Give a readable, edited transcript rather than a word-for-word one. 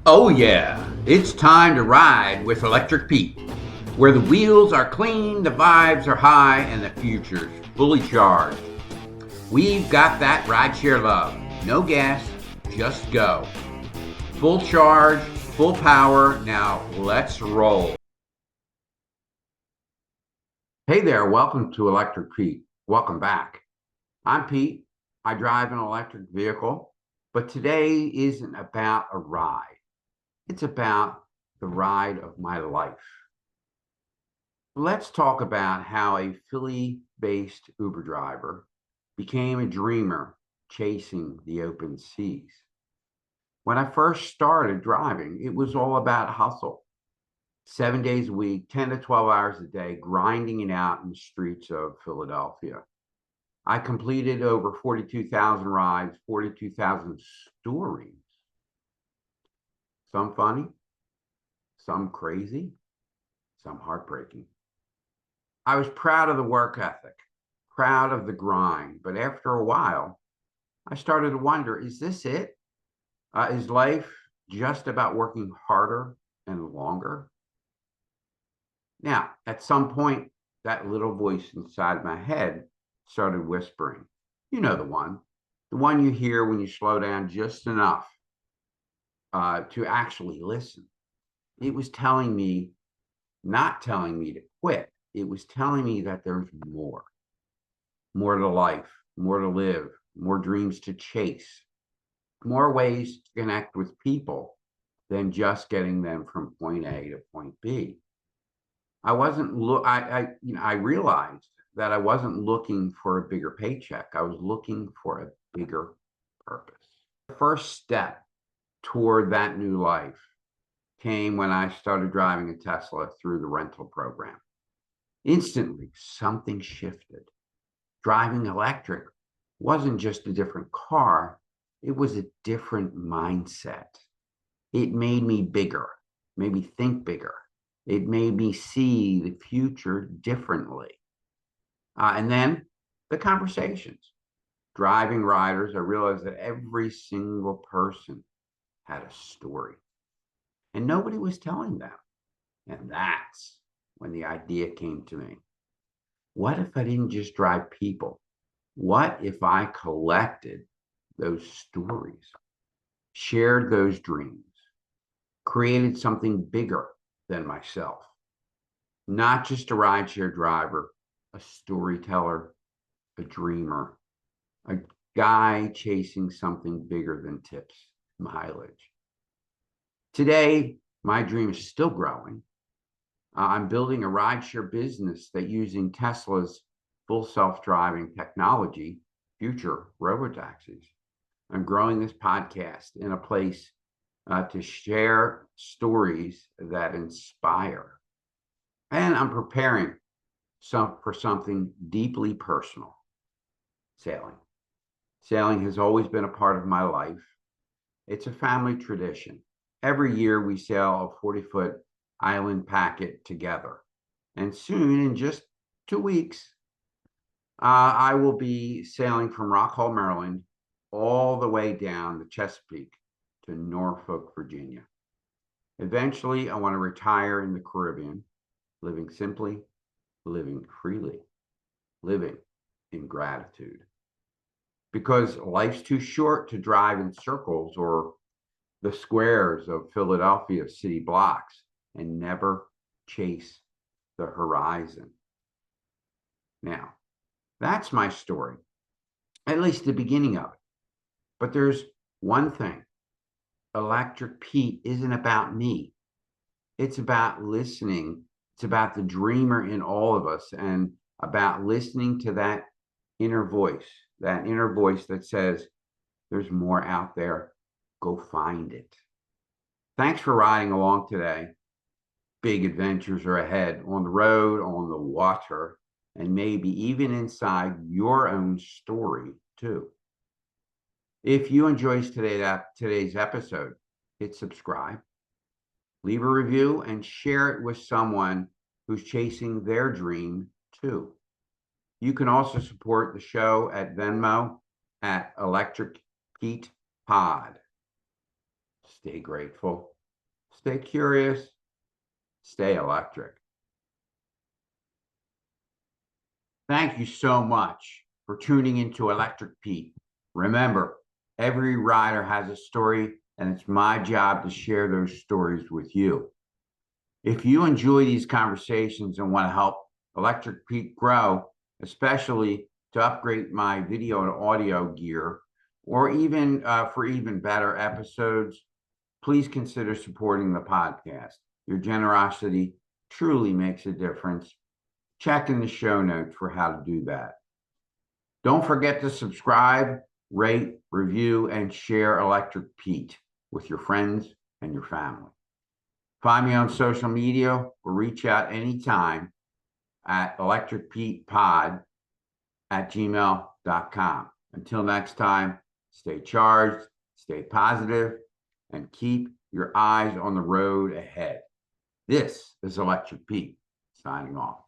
Oh, yeah, it's time to ride with Electric Pete, where the wheels are clean, the vibes are high, and the future's fully charged. We've got that rideshare love. No gas, just go. Full charge, full power. Now let's roll. Hey there, welcome to Electric Pete. Welcome back. I'm Pete. I drive an electric vehicle, but today isn't about a ride. It's about the ride of my life. Let's talk about how a Philly-based Uber driver became a dreamer chasing the open seas. When I first started driving, it was all about hustle. 7 days a week, 10 to 12 hours a day, grinding it out in the streets of Philadelphia. I completed over 42,000 rides, 42,000 stories. Some funny, some crazy, some heartbreaking. I was proud of the work ethic, proud of the grind, but after a while, I started to wonder, is this it? Is life just about working harder and longer? Now, at some point, that little voice inside my head started whispering. You know the one you hear when you slow down just enough to actually listen. It was telling me, not telling me to quit. It was telling me that there's more to life, more to live, more dreams to chase, more ways to connect with people than just getting them from point A to point B. I wasn't look I realized that I wasn't looking for a bigger paycheck. I was looking for a bigger purpose. The first step toward that new life came when I started driving a Tesla through the rental program. Instantly, something shifted. Driving electric wasn't just a different car, it was a different mindset. It made me bigger, made me think bigger. It made me see the future differently. And then the conversations. Driving riders, I realized that every single person had a story and nobody was telling them. And that's when the idea came to me. What if I didn't just drive people? What if I collected those stories, shared those dreams, created something bigger than myself? Not just a rideshare driver, a storyteller, a dreamer, a guy chasing something bigger than tips, mileage. Today, my dream is still growing. I'm building a rideshare business that using Tesla's full self-driving technology, future robotaxis. I'm growing this podcast in a place to share stories that inspire. And I'm preparing for something deeply personal, sailing. Sailing has always been a part of my life. It's a family tradition. Every year we sail a 40-foot island packet together. And soon, in just 2 weeks, I will be sailing from Rockall, Maryland, all the way down the Chesapeake to Norfolk, Virginia. Eventually, I want to retire in the Caribbean, living simply, living freely, living in gratitude. Because life's too short to drive in circles or the squares of Philadelphia city blocks and never chase the horizon. Now, that's my story, at least the beginning of it. But there's one thing. Electric Pete isn't about me. It's about listening. It's about the dreamer in all of us and about listening to that inner voice that says, there's more out there. Go find it. Thanks for riding along today. Big adventures are ahead on the road, on the water, and maybe even inside your own story, too. If you enjoyed today's episode, hit subscribe, leave a review, and share it with someone who's chasing their dream, too. You can also support the show at Venmo at Electric Pete Pod. Stay grateful, stay curious, stay electric. Thank you so much for tuning into Electric Pete. Remember, every rider has a story, and it's my job to share those stories with you. If you enjoy these conversations and want to help Electric Pete grow, especially to upgrade my video and audio gear, or even for even better episodes, please consider supporting the podcast. Your generosity truly makes a difference. Check in the show notes for how to do that. Don't forget to subscribe, rate, review, and share Electric Pete with your friends and your family. Find me on social media or reach out anytime at electricpetepod@gmail.com. Until next time, stay charged, stay positive, and keep your eyes on the road ahead. This is Electric Pete signing off.